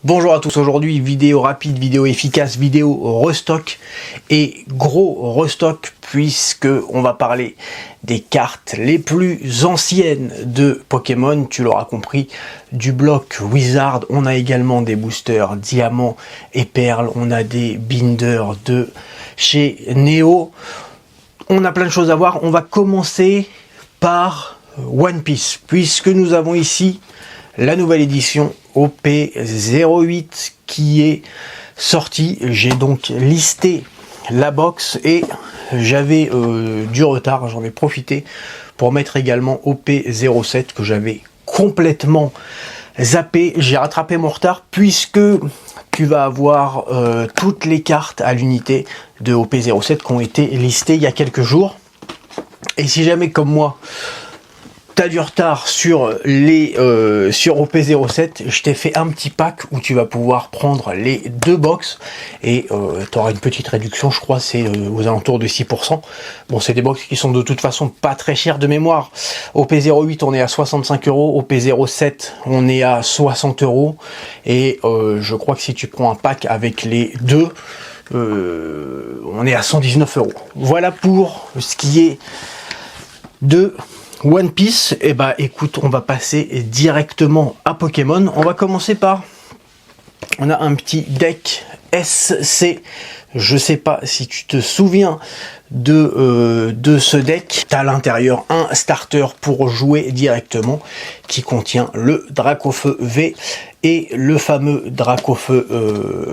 Bonjour à tous, aujourd'hui vidéo rapide, vidéo efficace, vidéo restock et gros restock puisque on va parler des cartes les plus anciennes de Pokémon, tu l'auras compris, du bloc Wizard. On a également des boosters Diamant et Perle, on a des binders de chez Neo, on a plein de choses à voir. On va commencer par One Piece puisque nous avons ici la nouvelle édition OP08 qui est sortie. J'ai donc listé la box et j'avais du retard, j'en ai profité pour mettre également OP07 que j'avais complètement zappé. J'ai rattrapé mon retard puisque tu vas avoir toutes les cartes à l'unité de OP07 qui ont été listées il y a quelques jours. Et si jamais comme moi t'as du retard sur les sur OP07, je t'ai fait un petit pack où tu vas pouvoir prendre les deux box et tu auras une petite réduction, je crois c'est aux alentours de 6%. Bon, c'est des box qui sont de toute façon pas très chères de mémoire. OP08 on est à 65 €, OP07 on est à 60 € et je crois que si tu prends un pack avec les deux, on est à 119 €. Voilà pour ce qui est de One Piece. Et bah écoute, on va passer directement à Pokémon. On va commencer par, on a un petit deck SC. Je sais pas si tu te souviens de ce deck. Tu as à l'intérieur un starter pour jouer directement qui contient le Dracofeu V et le fameux Dracofeu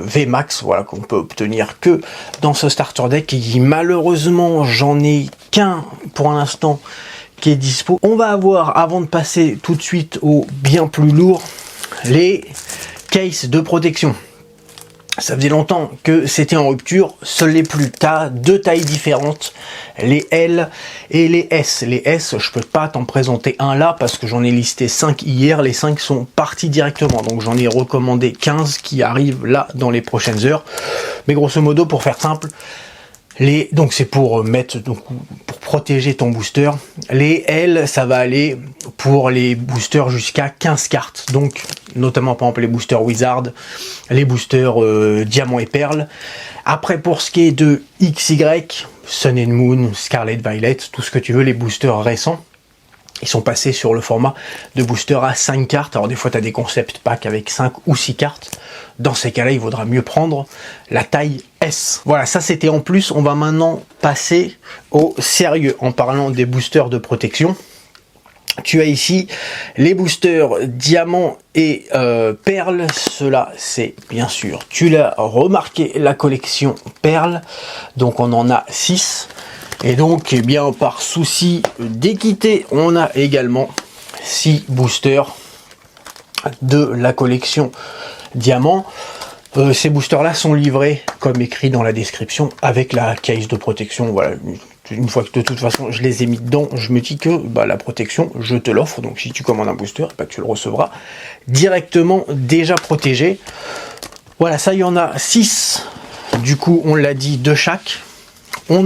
V Max, voilà, qu'on peut obtenir que dans ce starter deck. Et malheureusement, j'en ai qu'un pour l'instant qui est dispo. On va avoir, avant de passer tout de suite au bien plus lourd, les cases de protection. Ça faisait longtemps que c'était en rupture, ce n'est plus. Tu as deux tailles différentes, les L et les S. Les S, je peux pas t'en présenter un là parce que j'en ai listé 5 hier, les 5 sont partis directement, donc j'en ai recommandé 15 qui arrivent là dans les prochaines heures. Mais grosso modo, pour faire simple, donc c'est pour mettre, donc pour protéger ton booster. Les L, ça va aller pour les boosters jusqu'à 15 cartes, donc notamment par exemple les boosters Wizard, les boosters Diamant et Perle. Après, pour ce qui est de XY, Sun and Moon, Scarlet Violet, tout ce que tu veux, les boosters récents, ils sont passés sur le format de booster à 5 cartes. Alors des fois tu as des concept packs avec 5 ou 6 cartes. Dans ces cas-là, il vaudra mieux prendre la taille S. Voilà, ça c'était en plus. On va maintenant passer au sérieux en parlant des boosters de protection. Tu as ici les boosters Diamant et Perle. Cela, c'est bien sûr, tu l'as remarqué, la collection Perle. Donc on en a 6. Et donc, eh bien, par souci d'équité, on a également 6 boosters de la collection Diamant. Ces boosters-là sont livrés, comme écrit dans la description, avec la case de protection. Voilà, une fois que de toute façon je les ai mis dedans, je me dis que bah, la protection, je te l'offre. Donc si tu commandes un booster, bah, tu le recevras directement déjà protégé. Voilà, ça, il y en a 6. Du coup, on l'a dit, de chaque. On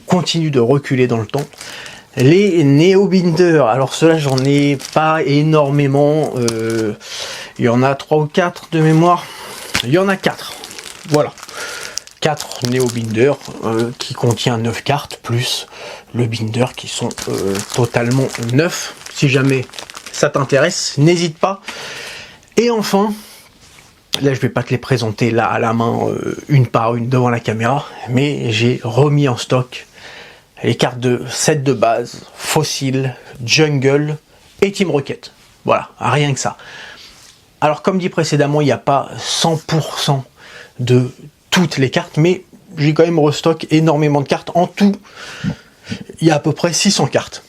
continue de reculer dans le temps. Les Neo Binder, alors ceux-là j'en ai pas énormément, il y en a 3 ou 4 de mémoire, il y en a 4, voilà, 4 Neo Binder qui contient 9 cartes, plus le Binder qui sont totalement neufs. Si jamais ça t'intéresse, n'hésite pas. Et enfin, là, je vais pas te les présenter là à la main, une par une devant la caméra, mais j'ai remis en stock les cartes de set de base, Fossil, Jungle et Team Rocket. Voilà, rien que ça. Alors, comme dit précédemment, il n'y a pas 100% de toutes les cartes, mais j'ai quand même restock énormément de cartes. En tout, il y a à peu près 600 cartes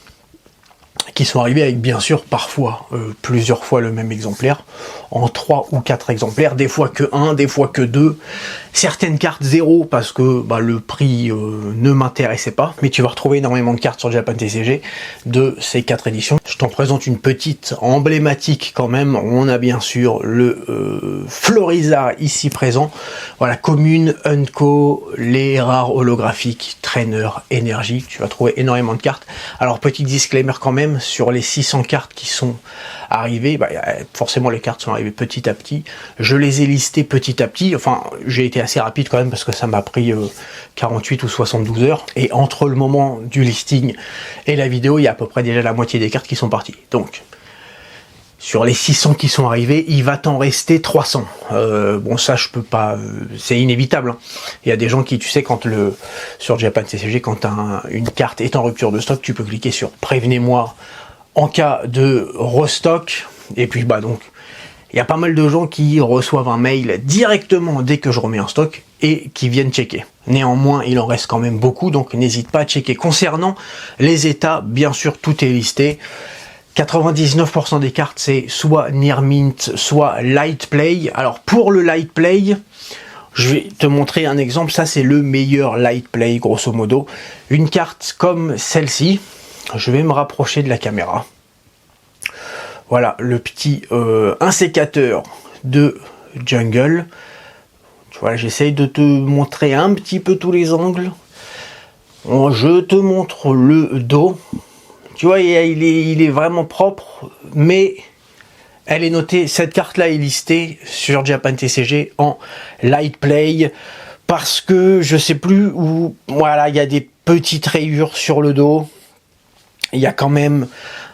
qui sont arrivés avec bien sûr parfois plusieurs fois le même exemplaire, en 3 ou 4 exemplaires, des fois que 1, des fois que 2, Certaines cartes 0 parce que bah, le prix ne m'intéressait pas, mais tu vas retrouver énormément de cartes sur Japan TCG de ces 4 éditions. Je t'en présente une petite emblématique quand même. On a bien sûr le Florizard ici présent. Voilà, commune, Unco, les rares holographiques, trainer, énergie. Tu vas trouver énormément de cartes. Alors petit disclaimer quand même, sur les 600 cartes qui sont arrivées, bah, forcément les cartes sont arrivées petit à petit. Je les ai listées petit à petit. Enfin, j'ai été assez rapide quand même parce que ça m'a pris 48 ou 72 heures. Et entre le moment du listing et la vidéo, il y a à peu près déjà la moitié des cartes qui sont parties. Donc, sur les 600 qui sont arrivés, il va t'en rester 300. Bon, ça, je peux pas... c'est inévitable. Hein. Il y a des gens qui, tu sais, sur Japan TCG, quand une carte est en rupture de stock, tu peux cliquer sur « Prévenez-moi » en cas de restock. Et puis, bah donc... il y a pas mal de gens qui reçoivent un mail directement dès que je remets un stock et qui viennent checker. Néanmoins, il en reste quand même beaucoup, donc n'hésite pas à checker. Concernant les états, bien sûr, tout est listé. 99% des cartes, c'est soit Near Mint, soit Light Play. Alors, pour le Light Play, je vais te montrer un exemple. Ça, c'est le meilleur Light Play, grosso modo. Une carte comme celle-ci. Je vais me rapprocher de la caméra. Voilà, le petit insécateur de Jungle. Voilà, j'essaye de te montrer un petit peu tous les angles. Je te montre le dos. Tu vois, il est vraiment propre, mais elle est notée, cette carte-là est listée sur Japan TCG en Light Play, parce que je sais plus où, voilà, il y a des petites rayures sur le dos. Il y a quand même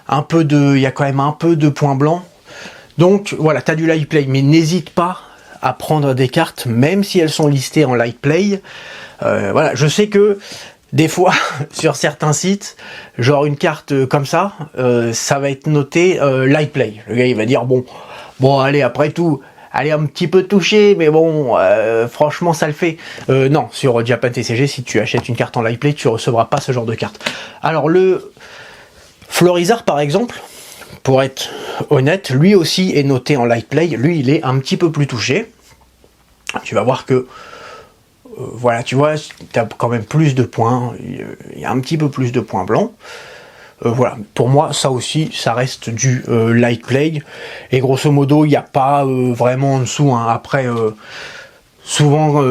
un peu de points blancs. Donc voilà, tu as du Light Play, mais n'hésite pas à prendre des cartes, même si elles sont listées en Light Play. Voilà, je sais que des fois, sur certains sites, genre une carte comme ça, ça va être noté Light Play. Le gars, il va dire, bon, allez, après tout, allez, un petit peu touché, mais bon, franchement, ça le fait. Non, sur Japan TCG, si tu achètes une carte en Light Play, tu recevras pas ce genre de carte. Alors, le Florizard, par exemple, pour être honnête, lui aussi est noté en Light Play. Lui, il est un petit peu plus touché. Tu vas voir que voilà, tu vois, tu as quand même plus de points, il y a un petit peu plus de points blancs. Voilà, pour moi, ça aussi, ça reste du Light Play. Et grosso modo, il n'y a pas vraiment en dessous. Hein. Après, souvent,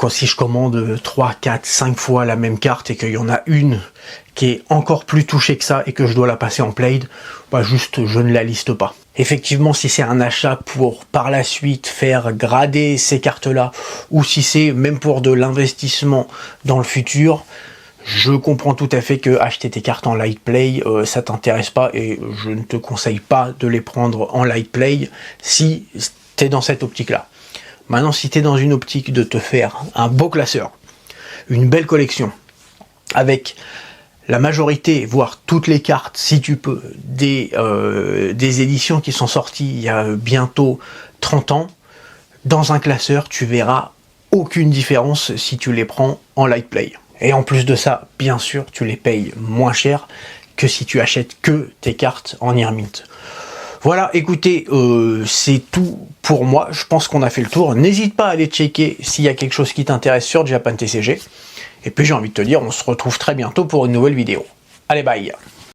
si je commande 3, 4, 5 fois la même carte et qu'il y en a une qui est encore plus touchée que ça et que je dois la passer en played, bah juste, je ne la liste pas. Effectivement, si c'est un achat pour par la suite faire grader ces cartes-là, ou si c'est même pour de l'investissement dans le futur, je comprends tout à fait que acheter tes cartes en Light Play, ça t'intéresse pas, et je ne te conseille pas de les prendre en Light Play si tu es dans cette optique-là. Maintenant, si tu es dans une optique de te faire un beau classeur, une belle collection, avec la majorité, voire toutes les cartes, si tu peux, des éditions qui sont sorties il y a bientôt 30 ans, dans un classeur, tu verras aucune différence si tu les prends en Light Play. Et en plus de ça, bien sûr, tu les payes moins cher que si tu achètes que tes cartes en Near Mint. Voilà, écoutez, c'est tout pour moi. Je pense qu'on a fait le tour. N'hésite pas à aller checker s'il y a quelque chose qui t'intéresse sur Japan TCG. Et puis j'ai envie de te dire, on se retrouve très bientôt pour une nouvelle vidéo. Allez, bye!